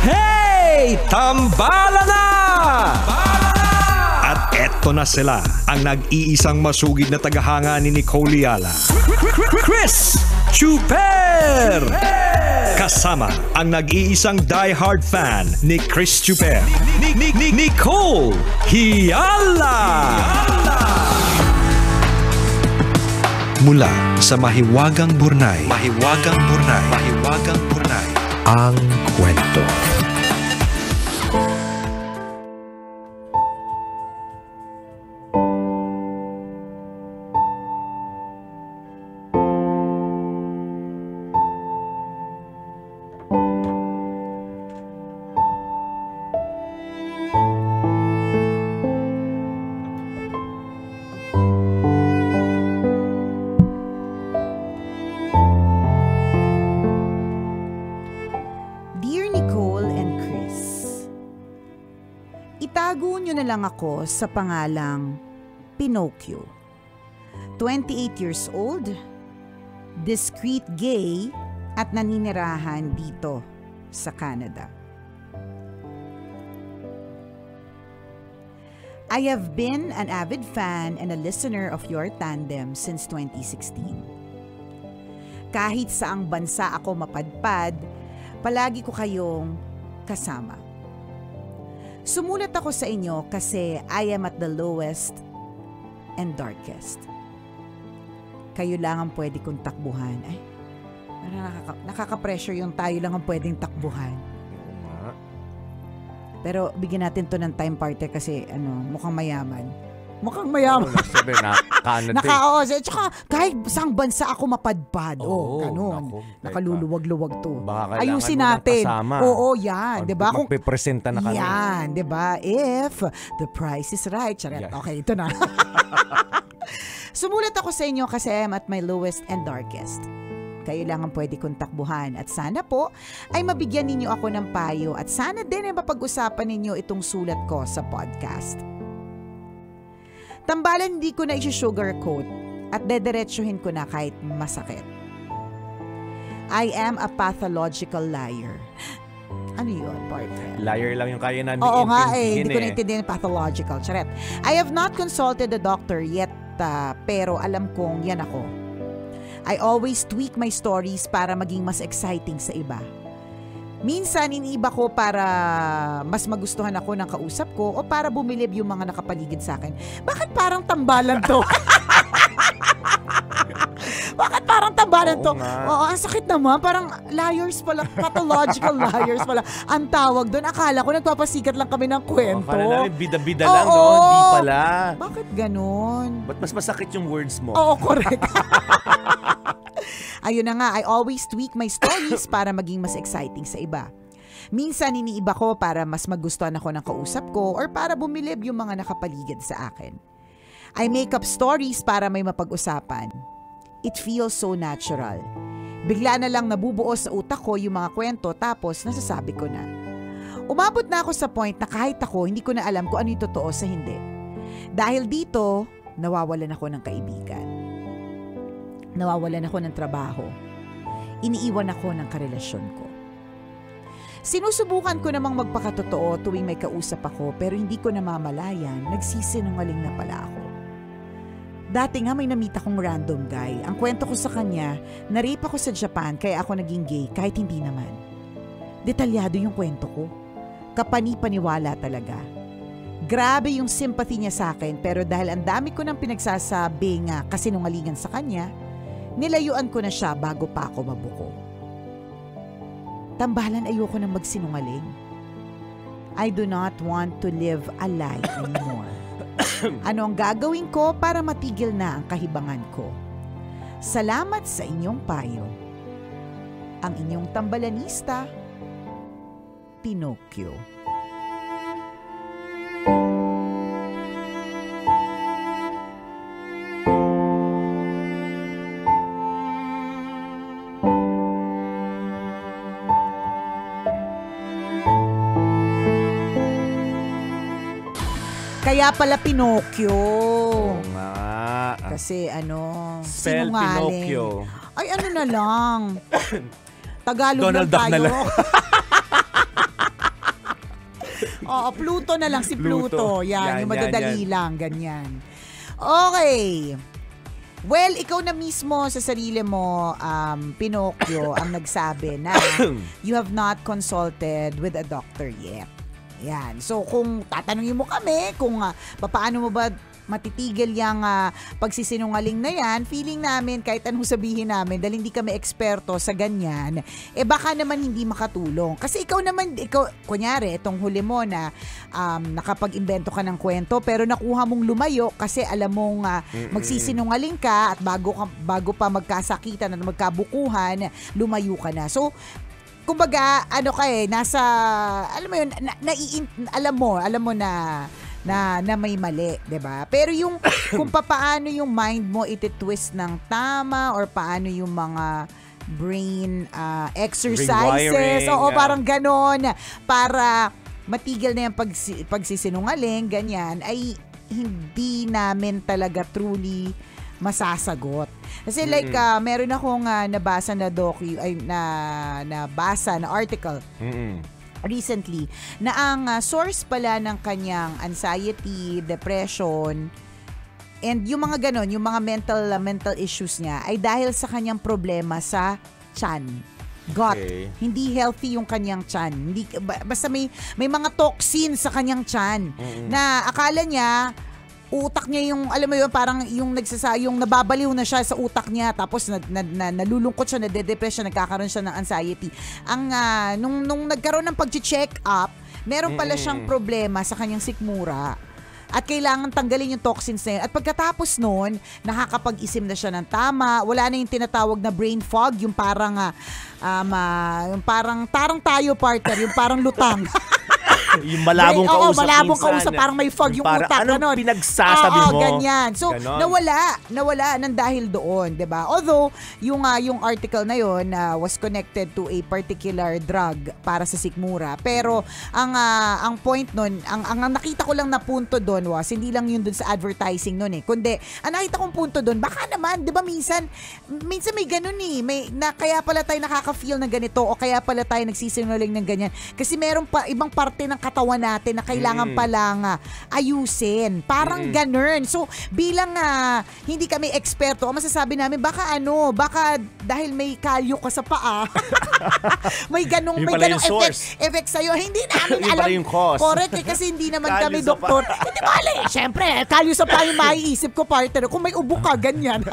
Hey! Tambala na! At eto na sila, ang nag-iisang masugid na tagahanga ni Nicole Yala. Chris Chuper! Kasama ang nag-iisang die-hard fan ni Chris Chuper. Nicole Yala! Mula sa Mahiwagang Burnay, ang kwento. Itago nyo na lang ako sa pangalang Pinocchio. 28 years old, discreet gay at naninirahan dito sa Canada. I have been an avid fan and a listener of your tandem since 2016. Kahit saang bansa ako mapadpad, palagi ko kayong kasama. Sumulat ako sa inyo kasi I am at the lowest and darkest. Kayo lang ang pwede kong takbuhan. Ay, nakaka-pressure yung tayo lang ang pwedeng takbuhan. Pero bigyan natin to ng time partner kasi mukhang mayaman. Mukhang mayaman. Sabi na, tsaka kahit saang bansa ako mapadpad. Ganun. Nakaluluwag-luwag to. Ayusin natin. Oo, yan. Diba? Magpipresenta na kami. Yan, diba? If the price is right. Charet. Yeah. Okay, ito na. Sumulat ako sa inyo kasi I'm at my lowest and darkest. Kayo lang ang pwede kong takbuhan at sana po ay mabigyan ninyo ako ng payo at sana din ay mapag-usapan ninyo itong sulat ko sa podcast. Tambalan, hindi ko na isi-sugarcoat at dederechohin ko na kahit masakit. I am a pathological liar. Ano yun, partner? Liar lang yung kaya namin. Oo nga hindi ko naintindihan pathological. Charet. I have not consulted the doctor yet, pero alam kong yan ako. I always tweak my stories para maging mas exciting sa iba. Minsan, iniiba ko para mas magustuhan ako ng kausap ko o para bumilib yung mga nakapaligid sa akin. Bakit parang tambalan to? Bakit parang tambalan to? Oo, ang sakit naman. Parang liars pala, pathological liars pala. Ang tawag doon, akala ko nagpapasikat lang kami ng kwento. Akala namin bida-bida lang, no? Hindi pala. Bakit ganun? Ba't mas masakit yung words mo? Oo, correct. Ayun na nga, I always tweak my stories para maging mas exciting sa iba. Minsan, iniiba ko para mas magustuhan ako ng kausap ko or para bumilib yung mga nakapaligid sa akin. I make up stories para may mapag-usapan. It feels so natural. Bigla na lang nabubuo sa utak ko yung mga kwento tapos nasasabi ko na. Umabot na ako sa point na kahit ako, hindi ko na alam kung ano yung totoo sa hindi. Dahil dito, nawawalan ako ng kaibigan. Nawawalan ako ng trabaho. Iniiwan ako ng karelasyon ko. Sinusubukan ko namang magpakatotoo tuwing may kausap ako pero hindi ko namamalayan, nagsisinungaling na pala ako. Dati nga may namita kong random guy. Ang kwento ko sa kanya, na-rape ako sa Japan kaya ako naging gay kahit hindi naman. Detalyado yung kwento ko. Kapani-paniwala talaga. Grabe yung sympathy niya sa akin pero dahil ang dami ko nang pinagsasabi nga kasinungalingan sa kanya, nilayuan ko na siya bago pa ako mabuko. Tambalan, ayoko nang magsinungaling. I do not want to live a lie anymore. Ano ang gagawin ko para matigil na ang kahibangan ko? Salamat sa inyong payo. Ang inyong tambalanista, Pinocchio. Kaya pala Pinocchio. Oo nga. Kasi Spell sinungaling. Pinocchio. Ay, na lang. Tagalog Donald lang Duck tayo. na lang. Oo, Pluto na lang, si Pluto. Pluto. Yan, yung Yan, madadali yan. lang, ganyan. Okay. Well, ikaw na mismo sa sarili mo, Pinocchio, ang nagsabi na you have not consulted with a doctor yet. Yan. So, kung tatanungin mo kami kung paano mo ba matitigil yung pagsisinungaling na yan, feeling namin kahit anong sabihin namin dahil hindi kami eksperto sa ganyan, baka naman hindi makatulong. Kasi ikaw, kunyari, itong huli mo na nakapag-imbento ka ng kwento pero nakuha mong lumayo kasi alam mong magsisinungaling ka at bago pa magkasakitan at magkabukuhan, lumayo ka na. So, kumbaga, nasa, alam mo yun, alam mo na may mali, 'di ba? Pero yung kung paano yung mind mo iti-twist ng tama or paano yung mga brain exercises, o parang ganon para matigil na yung pagsisinungaling, ganyan, ay hindi namin talaga truly masasagot. Kasi meron akong nabasa na nabasa na article recently na ang source pala ng kanyang anxiety, depression, and yung mga ganon, yung mga mental issues niya ay dahil sa kanyang problema sa tiyan. Gut. Okay. Hindi healthy yung kanyang tiyan. Hindi, basta may mga toxins sa kanyang tiyan na akala niya utak niya yung, alam mo yun, parang yung nababaliw na siya sa utak niya, tapos nalulungkot siya, nade-depress siya, nagkakaroon siya ng anxiety. Nung nagkaroon ng pag-check up, meron pala siyang problema sa kanyang sikmura. At kailangan tanggalin yung toxins na yun. At pagkatapos nun, nakakapag-isim na siya ng tama. Wala na yung tinatawag na brain fog, yung parang tarang tayo, partner, yung parang lutang. Yung malabong kausap malabong minsan. kausap, parang may fog yung parang, utak. Anong pinagsasabi mo? Ganyan. So, ganon. nawala ng dahil doon, 'di ba? Although, yung article na yon was connected to a particular drug para sa sikmura. Pero, ang point nun, ang nakita ko lang na punto doon was, hindi lang yun doon sa advertising nun kundi, ang nakita kong punto doon, baka naman, 'di ba minsan may ganun kaya pala tayo nakaka-feel ng ganito o kaya pala tayo nagsisinungaling ng ganyan. Kasi meron pa ibang parte ng katawan natin na kailangan palang ayusin. Parang ganun. So, bilang hindi kami eksperto, ang masasabi namin, baka dahil may kalyo ka sa paa, may ganong effect sa'yo. Hindi namin Yung alam. pala yung cause. Correct kasi hindi naman Kalyo kami sa doktor. Hindi bale. Siyempre, kalyo sa paa yung maiisip ko, partner. Kung may ubo ka, ganyan.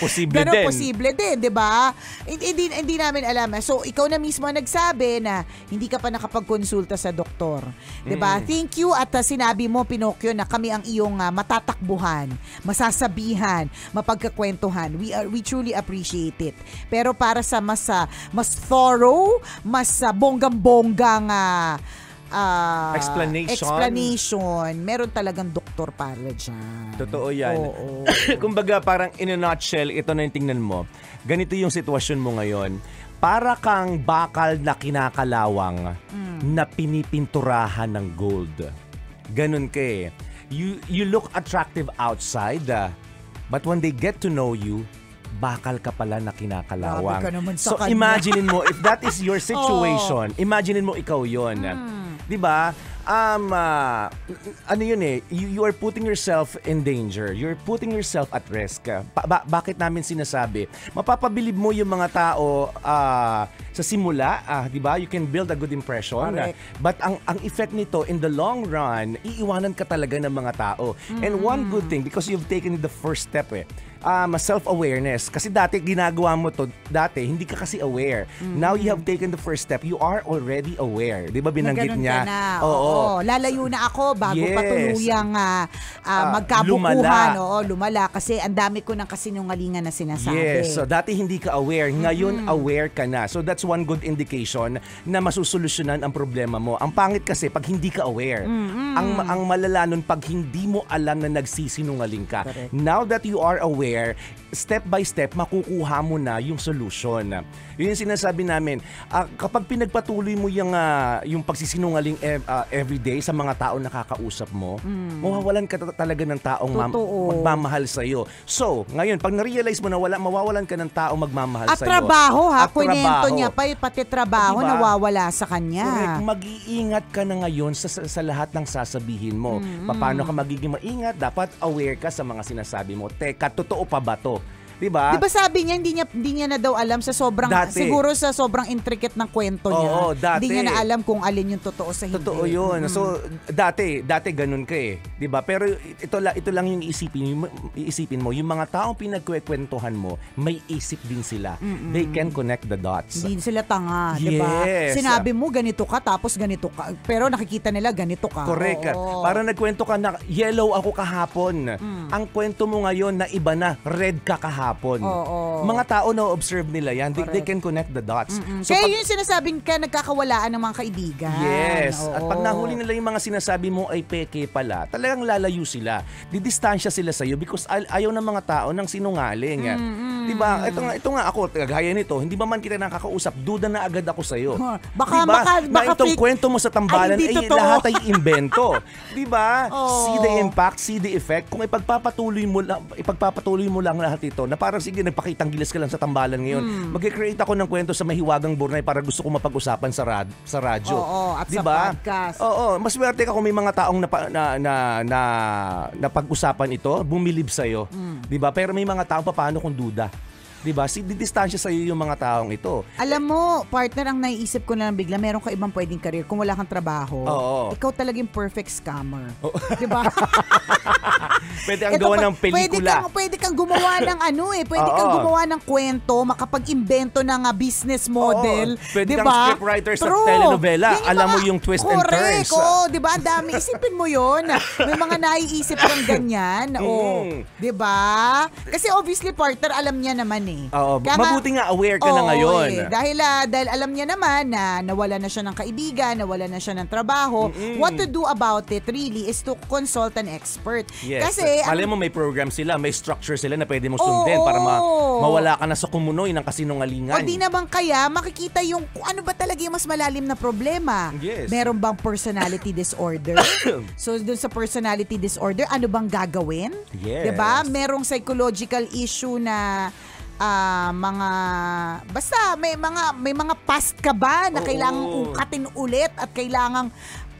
Posible Ganon, din. posible din, di ba? Hindi namin alam. So, ikaw na mismo nagsabi na hindi ka pa nakapagkonsulta sa doktor. Diba? Thank you at sinabi mo, Pinocchio, na kami ang iyong matatakbuhan, masasabihan, mapagkakwentuhan. We truly appreciate it. Pero para sa mas thorough, mas bonggang-bonggang explanation, meron talagang doktor para dyan. Totoo yan. Oo. Kumbaga parang in a nutshell, ito na yung tingnan mo. Ganito yung sitwasyon mo ngayon. Para kang bakal na kinakalawang na pinipinturahan ng gold. Ganun ka eh. You look attractive outside, but when they get to know you, bakal ka pala na kinakalawang. Grabe ka naman sa So kanya. imagine mo, if that is your situation, imagine mo ikaw yon. Diba? Ano yun you are putting yourself in danger. You're putting yourself at risk. Bakit namin sinasabi? Mapapabilib mo yung mga tao sa simula, di ba? You can build a good impression. Correct. But ang effect nito, in the long run, iiwanan ka talaga ng mga tao. And one good thing, because you've taken the first step self-awareness. Kasi dati ginagawa mo to, hindi ka kasi aware. Now you have taken the first step. You are already aware. Di ba binanggit niya? Na. Oo. Lalayo na ako bago Yes. pa tuluyang magkabukuhan. Lumala. Lumala. Kasi ang dami ko ng kasinungalingan na sinasabi. Yes. So dati hindi ka aware. Ngayon aware ka na. So that's one good indication na masusolusyonan ang problema mo. Ang pangit kasi pag hindi ka aware. Ang malala nun pag hindi mo alam na nagsisinungaling ka. Correct. Now that you are aware, step by step, makukuha mo na yung solution. Yun yung sinasabi namin. Kapag pinagpatuloy mo yung pagsisinungaling everyday sa mga tao na kakausap mo, mawawalan ka talaga ng taong magmamahal sa'yo. So, ngayon, pag na-realize mo na mawawalan ka ng taong magmamahal at sa'yo. trabaho ha, at kwento trabaho. niya pa, pati trabaho Diba? nawawala sa kanya. Correct. Mag-iingat ka na ngayon sa lahat ng sasabihin mo. Paano ka magiging maingat? Dapat aware ka sa mga sinasabi mo. Teka, totoo pa ba to? Diba? Di ba sabi niya, hindi niya na daw alam sa sobrang, Dati. siguro sa sobrang intricate ng kwento niya. Oo, dati. Hindi niya na alam kung alin yung totoo sa hindi. Totoo yun. So, dati ganun ka eh. Diba? Pero ito lang yung iisipin mo. Yung mga taong pinagkwentuhan mo, may isip din sila. They can connect the dots. Hindi sila tanga, di ba? Yes. Sinabi mo ganito ka, tapos ganito ka. Pero nakikita nila ganito ka. Correct. Oo. Para nagkwento ka na yellow ako kahapon. Ang kwento mo ngayon na iba na, red ka kahapon. Oo. Mga tao na observe nila yan, they can connect the dots. So, Kaya yun sinasabing ka nagkakawalaan ng mga kaibigan. yes. At pag Oo. nahuli nila yung mga sinasabi mo ay peke pala, talagang lalayo sila. Didistansya sila sa'yo because ayaw ng mga tao ng sinungaling. Diba? Ito nga ako, gaya nito, hindi ba man kita nakakausap, duda na agad ako sa'yo. Baka- diba? baka Na itong freak- kwento mo sa tambalan, Ay, hindi ay totoo. lahat ay invento. Diba? Oo. See the impact, see the effect. Kung ipagpapatuloy mo lang lahat ito, na parang sige, nagpakitang gilas ka lang sa tambalan ngayon, mag-create ako ng kwento sa Mahiwagang Burnay para gusto ko mapag-usapan sa radyo. Oo, at sa Diba? podcast. Oo, mas swerte ka kung may mga taong na pag-usapan ito, bumilib sa'yo. Diba? Pero may mga taong paano kung duda. Diba? Didistansya sa'yo yung mga taong ito. Alam mo, partner, ang naiisip ko na lang bigla, meron ka ibang pwedeng career kung wala kang trabaho. Oo. Ikaw talagang perfect scammer. Diba? Pwede ang gawa ng pelikula. Pwede kang gumawa ng pwede kang Oo. gumawa ng kwento, makapag-imbento ng business model. Oo. Pwede diba? kang scriptwriter sa True. telenovela. Yan yung Alam mo yung twist and correct, turns. oo, diba? Ang dami. Isipin mo yun. May mga naiisip kang ganyan. Oh, diba? Kasi obviously, partner, alam niya naman eh. Oo, Kaya mabuti nga aware ka na Oo, ngayon. Dahil alam niya naman na nawala na siya ng kaibigan, nawala na siya ng trabaho. What to do about it really is to consult an expert. Yes. Kasi Alam mo, may program sila, may structure sila na pwede mo sundin para mawala ka na sa kumunoy ng kasinungalingan. o di naman kaya makikita yung kung ano ba talaga yung mas malalim na problema. Yes. Meron bang personality disorder? So dun sa personality disorder, ano bang gagawin? Yes. 'Di ba? Merong psychological issue na basta may mga past ka ba na kailangang ungkatin ulit at kailangang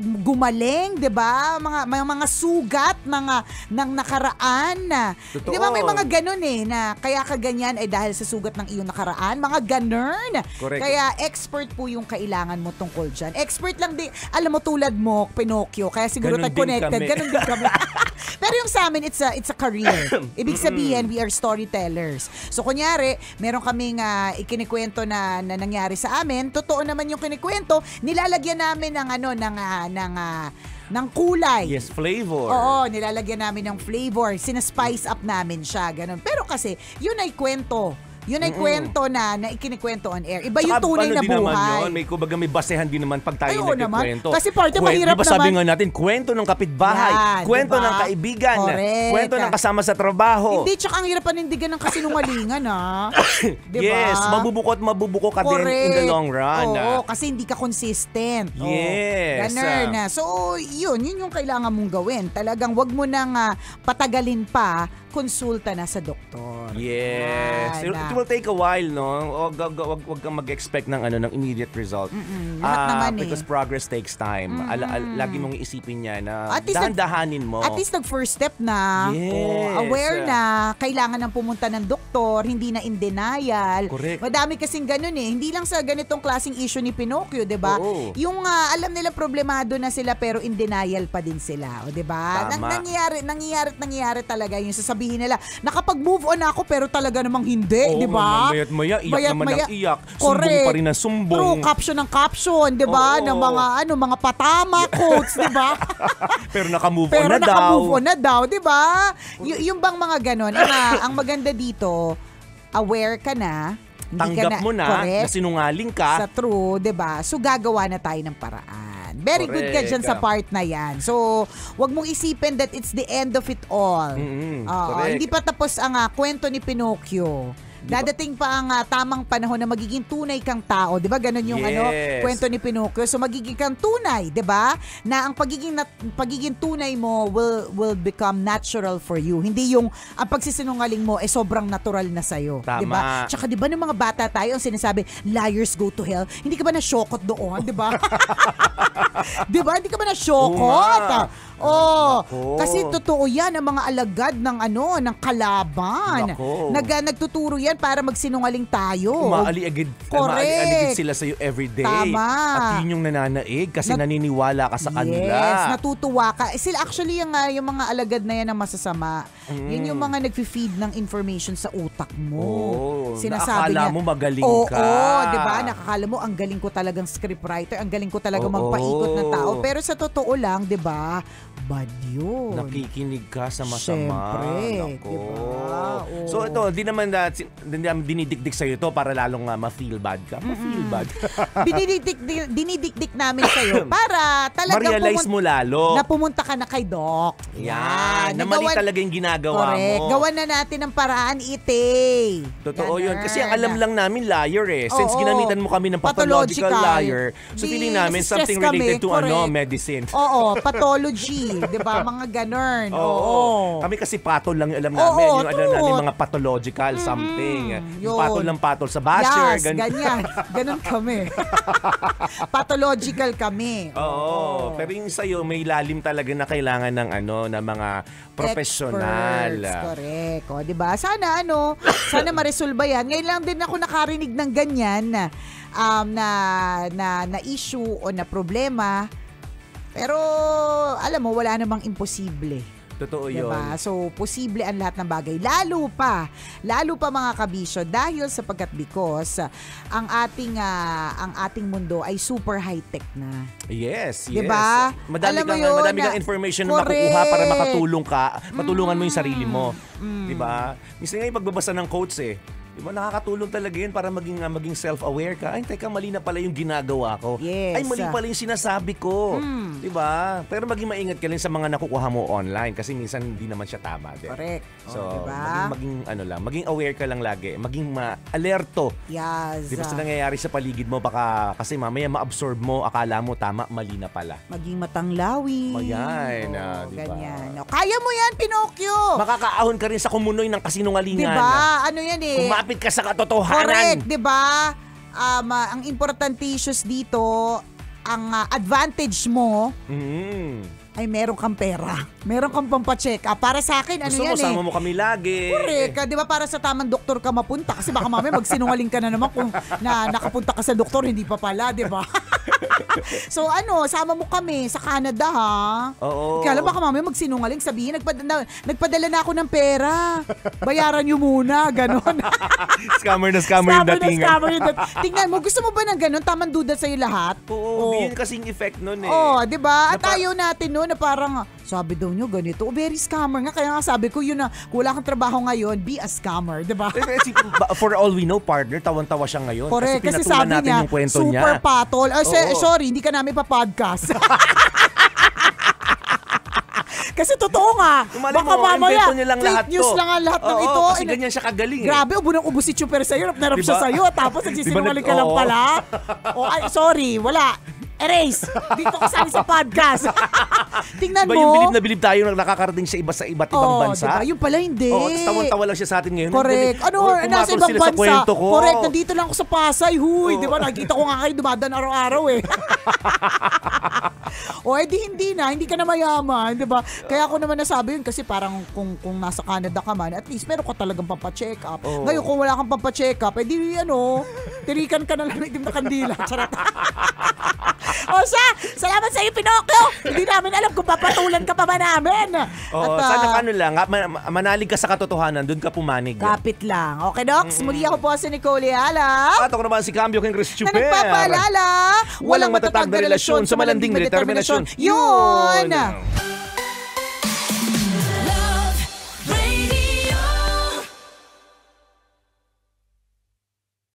gumaling, 'di ba? Mga sugat ng nakaraan na. Totoo. 'Di ba may mga ganun na kaya ka ganyan ay dahil sa sugat ng iyong nakaraan, mga ganun. Correct. Kaya expert po yung kailangan mo tungkol diyan. Expert lang din, alam mo tulad mo, Pinocchio, kaya siguro Ganun din connected. kami. Ganun din kami. Pero yung sa amin, it's a career. Ibig sabihin, we are storytellers. So kunyari, meron kaming ikinikwento na nangyari sa amin. Totoo naman yung kinikwento. Nilalagyan namin ng kulay. Yes, flavor. Oo, nilalagyan namin ng flavor. Sinaspice up namin siya. Ganun. Pero kasi, yun ay kwento. Yun ay kwento na ikinikwento on air. Iba yung Saka, tunay na din naman buhay. yun, may basehan din naman pag tayo Ay, oo naman. nagkikwento. Kasi parte mahirap diba sabi naman. nga natin, kwento ng kapitbahay, Yan, kwento diba? ng kaibigan, Correct. kwento ng kasama sa trabaho. Hindi, tsaka ang hirap panindigan ng kasinungalingan, diba? Yes, mabubuko ka din in the long run. Oo, kasi hindi ka consistent. Oo, Yes. ganun na. So, yun yung kailangan mong gawin. Talagang wag mo nang patagalin pa, konsulta na sa doktor. Yes. Yan, It will take a while, no? Wag kang mag-expect ng immediate result. Lahat naman because progress takes time. Lagi mong isipin niya na At least dahan-dahanin mo. At least nag-first step na. Yes. Aware na. Kailangan ng pumunta ng doktor. Hindi na in denial. Correct. Madami kasing ganun eh. Hindi lang sa ganitong klaseng issue ni Pinocchio, di ba? Oo. Yung alam nila problemado na sila pero in denial pa din sila. O, di ba? Tama. Nangyayari talaga yung sasabihin nila. Nakapag-move on ako pero talaga namang hindi, Oo, di ba? mamayat maya, iyak naman ang iyak. Correct. Sumbong pa rin ang sumbong. True, caption ng caption, di ba? Oo. Ng mga patama quotes, di ba? Pero naka-move on Pero na daw. naka-move on na daw, di ba? Yung bang mga ganon, ang maganda dito, aware ka na, hindi Tanggap ka mo na correct, na sinungaling ka. sa true, di ba? So gagawa na tayo ng paraan. yan. Very good ka dyan sa part na yan. So, wag mong isipin that it's the end of it all. Hindi pa tapos ang kwento ni Pinocchio. Dadating pa ang tamang panahon na magiging tunay kang tao, 'di ba? Ganon yung kwento ni Pinocchio. So magiging kang tunay, 'di ba? Na ang pagiging tunay mo will become natural for you. Hindi yung ang pagsisinungaling mo sobrang natural na sa iyo, 'di ba? Tsaka 'di ba ng mga bata tayo ang sinasabi, liars go to hell. Hindi ka ba na-shockot doon, 'di ba? 'Di ba? Hindi ka ba na-shockot? Kasi totoo 'yan ang mga alagad ng ng kalaban. Nagtuturo yan para magsinungaling tayo. Umaali-agad sila sa'yo everyday. Tama. At yun yung nananaig kasi naniniwala ka sa kanila. Yes, natutuwa ka. Sila actually yung mga alagad na yan ang masasama. Yun yung mga nag-feed ng information sa utak mo. Sinasabi nakakala niya, mo magaling ka. Oo, di ba? Nakakala mo ang galing ko talagang scriptwriter, ang galing ko talagang magpaikot ng tao. Pero sa totoo lang, di ba? Bad yun. Nakikinig ka sa masama. Siyempre, diba? So ito, di naman dinidikdik sa'yo to para lalong ma-feel bad ka. Ma-feel bad. Dinidikdik namin sa'yo para talagang ma-realize mo lalo na pumunta ka na kay Doc. Yan. Na mali talaga yung ginagawa mo. Gawan na natin ng paraan, Totoo yun. Kasi ang alam lang namin liar Since ginamitan mo kami ng pathological liar, so feeling namin something related to medicine. Oo, pathology. Diba? Mga ganun. Kami kasi patol lang yung alam namin. Yung alam namin mga pathological something. Yung patol lang patol sa basher. Yes, ganyan. Ganun kami. Pathological kami. Pero yung sa'yo, may lalim talaga na kailangan ng ng mga professional. Correct. Diba? Sana sana maresolba yan. Ngayon lang din ako nakarinig ng ganyan na issue o na problema. Pero, alam mo, wala namang imposible. Totoo yun. Diba? So, posible ang lahat ng bagay. Lalo pa mga kabisyo, dahil because ang ating mundo ay super high-tech na. Yes. Diba? Madami kang information na makukuha para matulungan mo yung sarili mo. Diba? Minsan nga yung pagbabasa ng quotes Diba, nakakatulong talaga yun para maging self-aware ka. Ay, teka, mali na pala yung ginagawa ko. Yes. Ay, mali pala yung sinasabi ko. Diba? Pero maging maingat ka rin sa mga nakukuha mo online kasi minsan hindi naman siya tama. Correct. So, diba? maging aware ka lang lagi. Maging alerto. Yes. Diba sa nangyayari sa paligid mo, baka kasi mamaya ma-absorb mo, akala mo tama, mali na pala. Maging matanglawi. Ayan, diba? Ganyan. Kaya mo yan, Pinocchio! Makakaahon ka rin sa kumunoy ng kasinungalingan. Diba? Ano yan Kumapit ka sa katotohanan. Correct, 'di ba? Ang importanticious dito, ang advantage mo ay meron kang pera. Meron kang pampacheck up. Para sa akin, Gusto mo, sama mo kami lagi. Correct. Di ba para sa tamang doktor ka mapunta? Kasi baka mamaya magsinungaling ka na naman kung nakapunta ka sa doktor, hindi pa pala, di ba? So sama mo kami sa Canada, ha? Oo. Kaya baka mamaya magsinungaling, sabihin, nagpadala na ako ng pera. Bayaran nyo muna, ganon. Scammer yung datingan. Tingnan mo, gusto mo ba ng ganon? Tamang duda sa'yo lahat? Oo, yun kasing effect nun di ba? At ayaw natin na parang, sabi daw nyo ganito, very scammer nga. Kaya nga sabi ko yun na, kung wala kang trabaho ngayon, be a scammer, di ba? For all we know, partner, tawan-tawa siya ngayon. Correct, kasi pinatulan sabi natin niya, yung kwento super niya. patol. Sorry, hindi ka namin pa-podcast. Kasi totoo nga. Baka mamaya, fake news lang ang lahat ng ito. Kasi ganyan siya kagaling. Grabe, ubus si Chuper sa'yo. Narap siya sa'yo. Tapos nagsisinungaling ka lang pala. Sorry, wala. Erase! Dito kasali sa podcast. Tingnan mo. Yung bilib na bilib tayo na nakakarating sa iba't ibang bansa? Diba? Yung pala hindi. Tapos tawan-tawa lang siya sa atin ngayon. Correct. Nasa ibang bansa. Correct, nandito lang ako sa Pasay. Huy, di ba? Nakikita ko nga kayo dumadaan araw-araw edi hindi na. Hindi ka na mayaman, di ba? Kaya ako naman nasabi yun kasi parang kung nasa Canada ka man, at least meron ka talagang pampacheck up. Ngayon, kung wala kang pampacheck up, edi tirikan ka na lang ng itim na kandila. Charot. Salamat sa iyo, Pinocchio. Hindi namin alam kung papatulan ka pa ba namin. Sana manalig ka sa katotohanan, doon ka pumanig. Kapit lang. Okay, Docs? Muli ako po si Nicole Yala. At ako naman si Cambio King Chris Chuper. Na nagpapaalala, walang matatag na relasyon sa malanding na determinasyon. Yun!